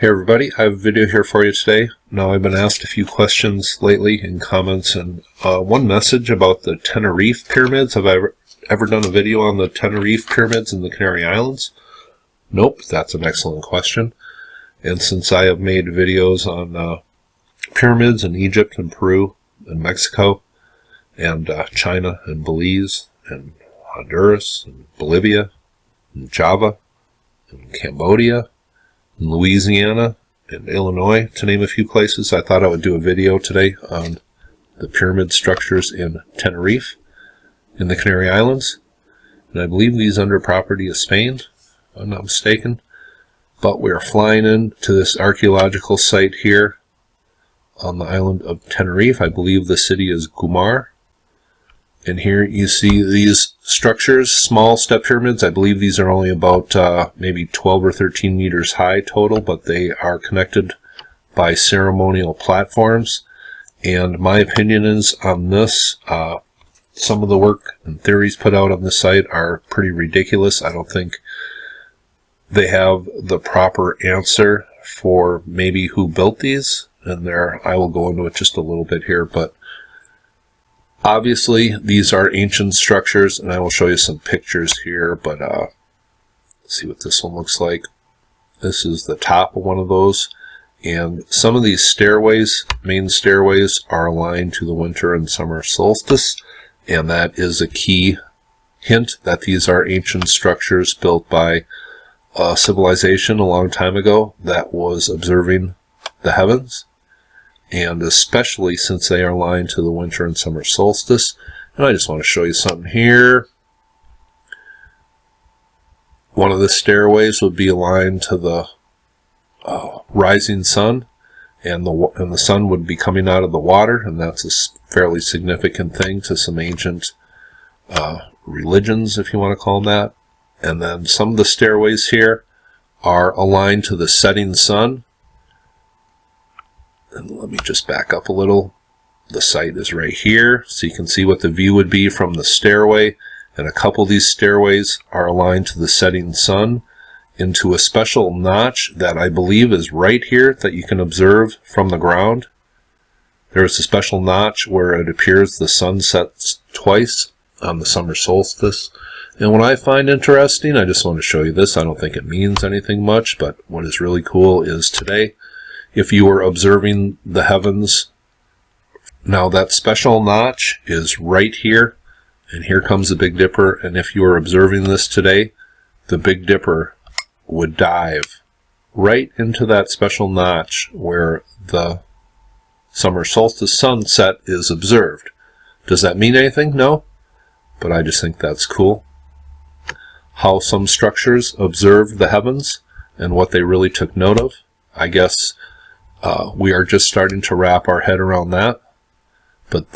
Hey everybody, I have a video here for you today. Now I've been asked a few questions lately in comments and one message about the Tenerife pyramids. Have I ever done a video on the Tenerife pyramids in the Canary Islands? Nope, that's an excellent question. And since I have made videos on pyramids in Egypt and Peru and Mexico and China and Belize and Honduras and Bolivia and Java and Cambodia, in Louisiana and Illinois, to name a few places, I thought I would do a video today on the pyramid structures in Tenerife, in the Canary Islands. And I believe these under property of Spain, if I'm not mistaken. But we're flying in to this archaeological site here on the island of Tenerife. I believe the city is Gumar. And here you see these structures, small step pyramids. I believe these are only about maybe 12 or 13 meters high total, but they are connected by ceremonial platforms. And my opinion is on this, some of the work and theories put out on the site are pretty ridiculous. I don't think they have the proper answer for maybe who built these. And I will go into it just a little bit here, but obviously, these are ancient structures, and I will show you some pictures here, but let's see what this one looks like. This is the top of one of those, and some of these stairways, main stairways, are aligned to the winter and summer solstice, and that is a key hint that these are ancient structures built by a civilization a long time ago that was observing the heavens. And especially since they are aligned to the winter and summer solstice. And I just want to show you something here. One of the stairways would be aligned to the rising sun, and the sun would be coming out of the water, and that's a fairly significant thing to some ancient religions, if you want to call them that. And then some of the stairways here are aligned to the setting sun. And let me just back up a little. The site is right here, so you can see what the view would be from the stairway. And a couple of these stairways are aligned to the setting sun into a special notch that I believe is right here that you can observe from the ground. There's a special notch where it appears the sun sets twice on the summer solstice. And what I find interesting, I just want to show you this. I don't think it means anything much, but what is really cool is today, if you were observing the heavens, now that special notch is right here, and here comes the Big Dipper, and if you were observing this today, the Big Dipper would dive right into that special notch where the summer solstice sunset is observed. Does that mean anything? No, but I just think that's cool. How some structures observe the heavens and what they really took note of, I guess. We are just starting to wrap our head around that. But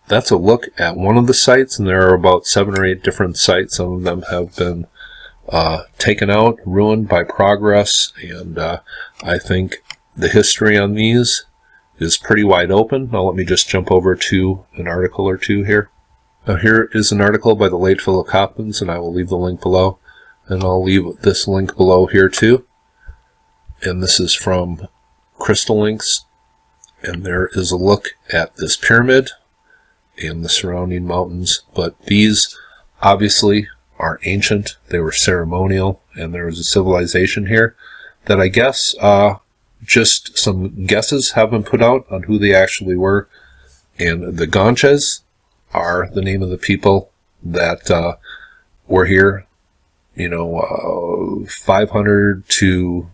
that's a look at one of the sites, and there are about 7 or 8 different sites. Some of them have been taken out, ruined by progress, and I think the history on these is pretty wide open. Now let me just jump over to an article or two here. Now here is an article by the late Philip Coppens, and I will leave the link below. And I'll leave this link below here too. And this is from Crystal Links, and there is a look at this pyramid and the surrounding mountains. But these obviously are ancient, they were ceremonial, and there was a civilization here that I guess just some guesses have been put out on who they actually were. And the Guanches are the name of the people that were here, 500 to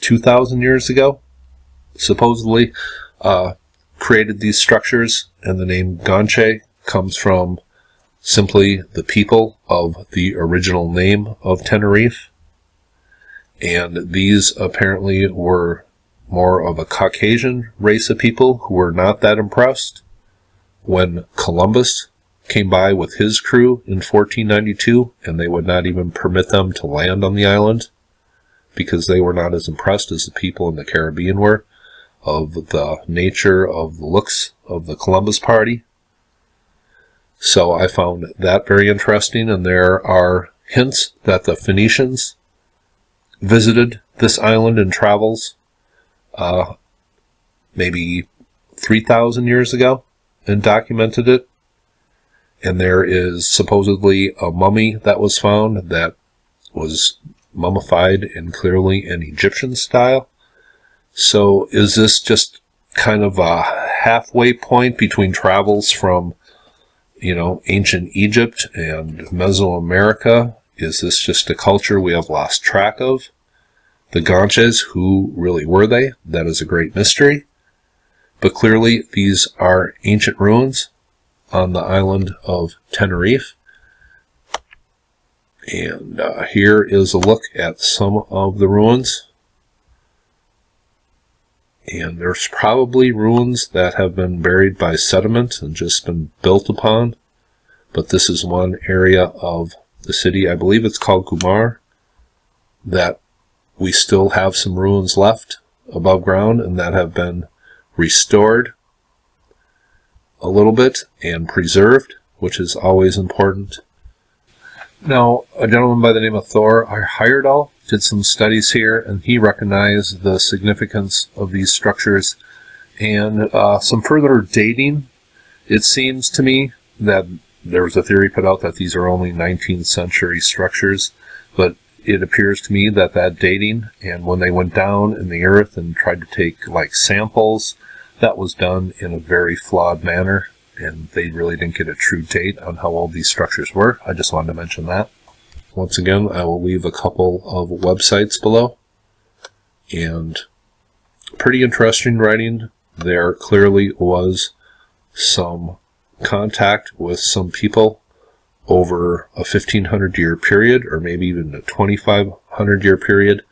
2,000 years ago, supposedly, created these structures, and the name Guanche comes from simply the people of the original name of Tenerife. And these apparently were more of a Caucasian race of people who were not that impressed when Columbus came by with his crew in 1492, and they would not even permit them to land on the island, because they were not as impressed as the people in the Caribbean were of the nature of the looks of the Columbus party. So I found that very interesting, and there are hints that the Phoenicians visited this island in travels maybe 3,000 years ago and documented it. And there is supposedly a mummy that was found that was mummified in clearly an Egyptian style. So is this just kind of a halfway point between travels from, ancient Egypt and Mesoamerica? Is this just a culture we have lost track of? The Guanches, who really were they? That is a great mystery. But clearly these are ancient ruins on the island of Tenerife. And here is a look at some of the ruins. And there's probably ruins that have been buried by sediment and just been built upon. But this is one area of the city, I believe it's called Gumar, that we still have some ruins left above ground and that have been restored a little bit and preserved, which is always important. Now, a gentleman by the name of Thor Heyerdahl did some studies here, and he recognized the significance of these structures and some further dating. It seems to me that there was a theory put out that these are only 19th century structures, but it appears to me that dating, and when they went down in the earth and tried to take samples, that was done in a very flawed manner, and they really didn't get a true date on how old these structures were. I just wanted to mention that. Once again, I will leave a couple of websites below, and pretty interesting writing. There clearly was some contact with some people over a 1,500-year period, or maybe even a 2,500-year period.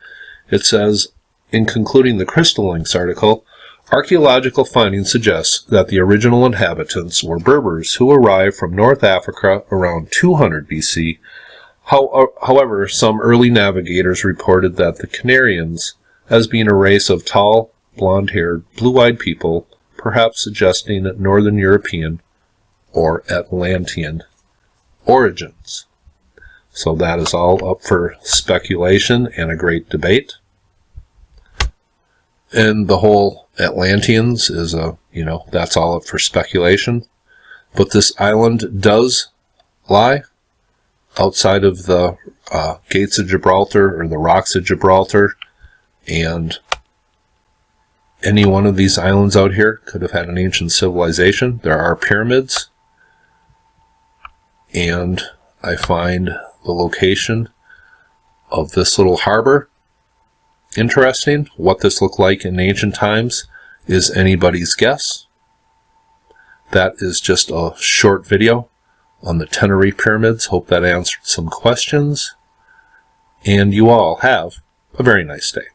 It says, in concluding the Crystal Links article, archaeological findings suggest that the original inhabitants were Berbers who arrived from North Africa around 200 BC. However, some early navigators reported that the Canary Islands as being a race of tall, blonde-haired, blue-eyed people, perhaps suggesting Northern European or Atlantean origins. So that is all up for speculation and a great debate. And the whole Atlanteans is that's all up for speculation. But this island does lie outside of the gates of Gibraltar, or the rocks of Gibraltar, and any one of these islands out here could have had an ancient civilization. There are pyramids, and I find the location of this little harbor interesting. What this looked like in ancient times is anybody's guess. That is just a short video on the Tenerife pyramids. Hope that answered some questions, and you all have a very nice day.